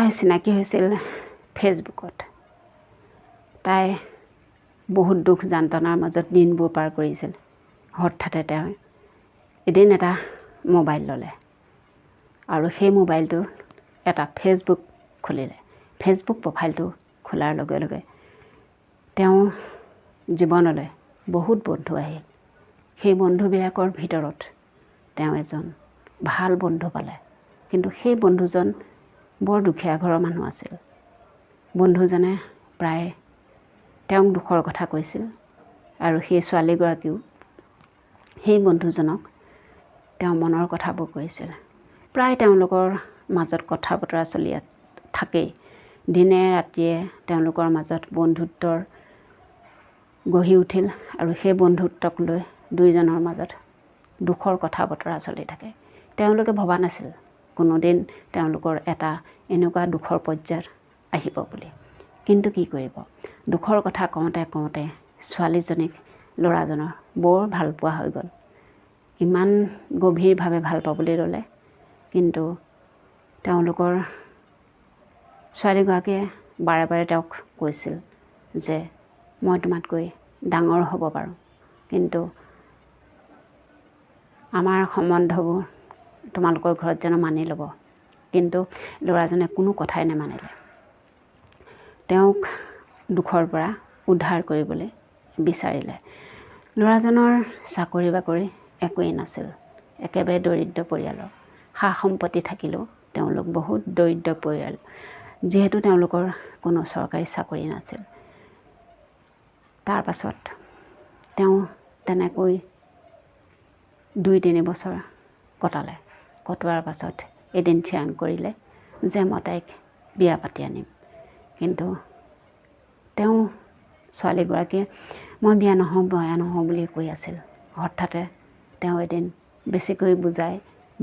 তাই চিনাকি হৈছিল ফেচবুকত। তাই বহুত দুখ যন্ত্ৰণাৰ মাজত দিনবোৰ পাৰ কৰিছিল। হঠাতে তেওঁ এদিন এটা মোবাইল ল'লে আৰু সেই মোবাইলটো এটা ফেচবুক খুলিলে। ফেচবুক প্ৰফাইলটো খোলাৰ লগে লগে তেওঁ জীৱনলৈ বহুত বন্ধু আহিল। সেই বন্ধুবিলাকৰ ভিতৰত তেওঁ এজন ভাল বন্ধু পালে। কিন্তু সেই বন্ধুজন বৰ দুখীয়া ঘৰৰ মানুহ আছিল। বন্ধুজনে প্ৰায় তেওঁক দুখৰ কথা কৈছিল আৰু সেই ছোৱালীগৰাকীও সেই বন্ধুজনক তেওঁ মনৰ কথাবোৰ কৈছিল। প্ৰায় তেওঁলোকৰ মাজত কথা বতৰা চলি থাকেই। দিনে ৰাতিয়ে তেওঁলোকৰ মাজত বন্ধুত্বৰ গঢ়ি উঠিল আৰু সেই বন্ধুত্বক লৈ দুয়োজনৰ মাজত দুখৰ কথা বতৰা চলি থাকে। তেওঁলোকে ভবা নাছিল কোনোদিন তেওঁলোকৰ এটা এনেকুৱা দুখৰ পৰ্যায়ত আহিব বুলি। কিন্তু কি কৰিব, দুখৰ কথা কওঁতে কওঁতে ছোৱালীজনীক ল'ৰাজনৰ বৰ ভাল পোৱা হৈ গ'ল। ইমান গভীৰভাৱে ভাল পাবলৈ ল'লে। কিন্তু তেওঁলোকৰ ছোৱালীগৰাকীয়ে বাৰে বাৰে তেওঁক কৈছিল যে মই তোমাতকৈ ডাঙৰ হ'ব পাৰোঁ, কিন্তু আমাৰ সম্বন্ধবোৰ তোমালোকৰ ঘৰত যেন মানি ল'ব। কিন্তু ল'ৰাজনে কোনো কথাই নেমানিলে। তেওঁক দুখৰ পৰা উদ্ধাৰ কৰিবলৈ বিচাৰিলে। ল'ৰাজনৰ চাকৰি বাকৰি একোৱেই নাছিল। একেবাৰে দৰিদ্ৰ পৰিয়ালৰ। সা সম্পত্তি থাকিলেও তেওঁলোক বহুত দৰিদ্ৰ পৰিয়াল, যিহেতু তেওঁলোকৰ কোনো চৰকাৰী চাকৰি নাছিল। তাৰ পাছত তেওঁ তেনেকৈ 2-3 বছৰ কটালে। কটোৱাৰ পাছত এদিন থিৰাং কৰিলে যে মই তাইক বিয়া পাতি আনিম। কিন্তু তেওঁ ছোৱালীগৰাকীয়ে মই বিয়া নহওঁ বুলি কৈ আছিল। হঠাতে তেওঁ এদিন বেছিকৈ বুজাই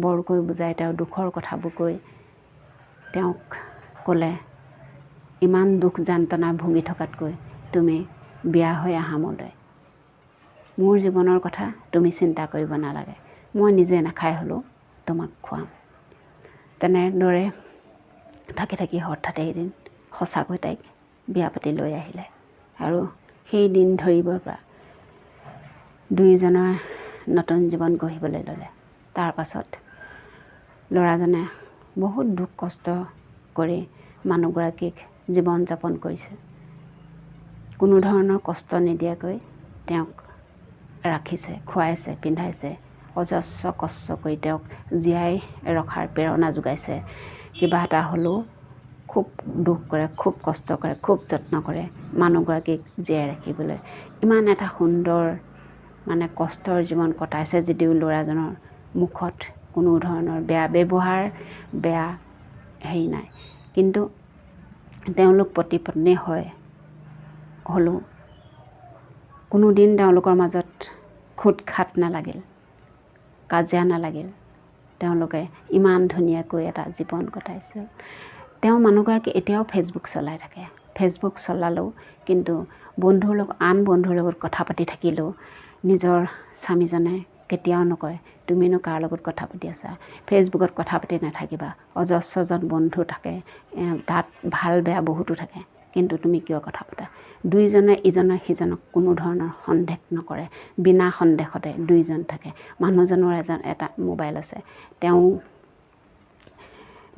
বৰকৈ বুজাই তেওঁৰ দুখৰ কথাবোৰ কৈ তেওঁক ক'লে, ইমান দুখ যন্ত্ৰণা ভুগি থকাতকৈ তুমি বিয়া হৈ আহা মোলৈ। মোৰ জীৱনৰ কথা তুমি চিন্তা কৰিব নালাগে। মই নিজে নাখাই হ'লেও তোমাক খুৱাম। তেনেদৰে থাকি থাকি হঠাতে এদিন সঁচাকৈ তাইক বিয়া পাতি লৈ আহিলে আৰু সেই দিন ধৰিবৰ পৰা দুয়োজনৰ নতুন জীৱন গঢ়িবলৈ ল'লে। তাৰ পাছত ল'ৰাজনে বহুত দুখ কষ্ট কৰি মানুহগৰাকীক জীৱন যাপন কৰিছে। কোনো ধৰণৰ কষ্ট নিদিয়াকৈ তেওঁক ৰাখিছে, খুৱাইছে, পিন্ধাইছে, অজস্ৰ কষ্ট কৰি তেওঁক জীয়াই ৰখাৰ প্ৰেৰণা যোগাইছে। কিবা এটা হ'লেও খুব দুখ কৰে, খুব কষ্ট কৰে, খুব যত্ন কৰে মানুহগৰাকীক জীয়াই ৰাখিবলৈ। ইমান এটা সুন্দৰ কষ্টৰ জীৱন কটাইছে যদিও ল'ৰাজনৰ মুখত কোনো ধৰণৰ বেয়া ব্যৱহাৰ, বেয়া হেৰি নাই। কিন্তু তেওঁলোক পতি পত্নী হয় হ'লেও কোনো দিন তেওঁলোকৰ মাজত খুট খাট নালাগিল, কাজিয়া নালাগিল। তেওঁলোকে ইমান ধুনীয়াকৈ এটা জীৱন কটাইছিল। তেওঁ মানুহগৰাকী এতিয়াও ফেচবুক চলাই থাকে। ফেচবুক চলালেও কিন্তু আন বন্ধুৰ লগত কথা পাতি থাকিলেও নিজৰ স্বামীজনে কেতিয়াও নকয় তুমিনো কাৰ লগত কথা পাতি আছা, ফেচবুকত কথা পাতি নাথাকিবা। অজস্ৰজন বন্ধু থাকে, তাত ভাল বেয়া বহুতো থাকে, কিন্তু তুমি কিয় কথা পাতা? দুইজনে ইজনে সিজনক কোনো ধৰণৰ সন্দেহ নকৰে। বিনা সন্দেহতে দুইজন থাকে। মানুহজনৰ এটা মোবাইল আছে, তেওঁ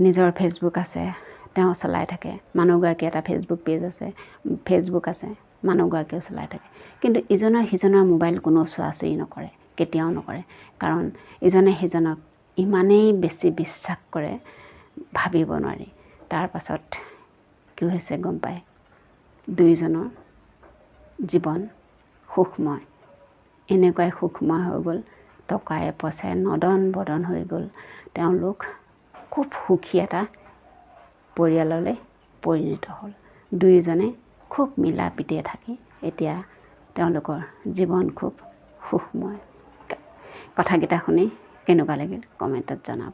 নিজৰ ফেচবুক আছে, তেওঁ চলাই থাকে। মানুহগৰাকী এটা ফেচবুক আছে, মানুহগৰাকীও চলাই থাকে। কিন্তু ইজনৰ সিজনৰ মোবাইল কোনো চোৱাচুই নকৰে, কেতিয়াও নকৰে। কাৰণ ইজনে সিজনক ইমানেই বেছি বিশ্বাস কৰে ভাবিব নোৱাৰি। তাৰ পাছত কি হৈছে গম পায়, দুয়োজনৰ জীৱন সুখময়। এনেকুৱাই সুখময় হৈ গ'ল, টকাই পইচাই নদন বদন হৈ গ'ল। তেওঁলোক খুব সুখী এটা পৰিয়াললৈ পৰিণত হ'ল। দুয়োজনে খুব মিলা প্ৰীতিৰে থাকি এতিয়া তেওঁলোকৰ জীৱন খুব সুখময়। কথাকেইটা শুনি কেনেকুৱা লাগিল কমেণ্টত জনাব।